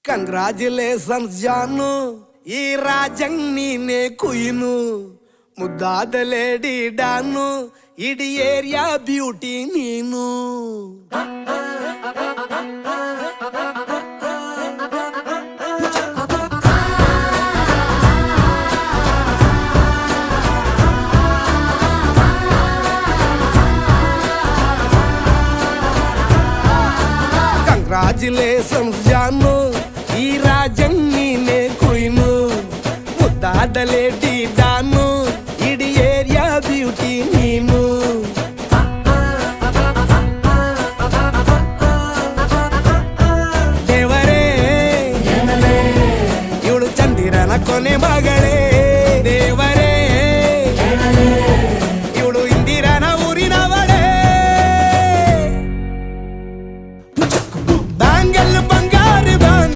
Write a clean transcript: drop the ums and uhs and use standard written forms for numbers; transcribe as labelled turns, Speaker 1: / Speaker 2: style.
Speaker 1: Congratulations ಜಾನು, ಈ ರಾಜಂಗ್ ನೀನೆ ಕುಯ್ನು, ಮುದ್ದಾದ ಲೇಡಿ ಡಾನು, ಇಡೀ ಏರಿಯಾ ಬ್ಯೂಟಿ ನೀನು. Congratulations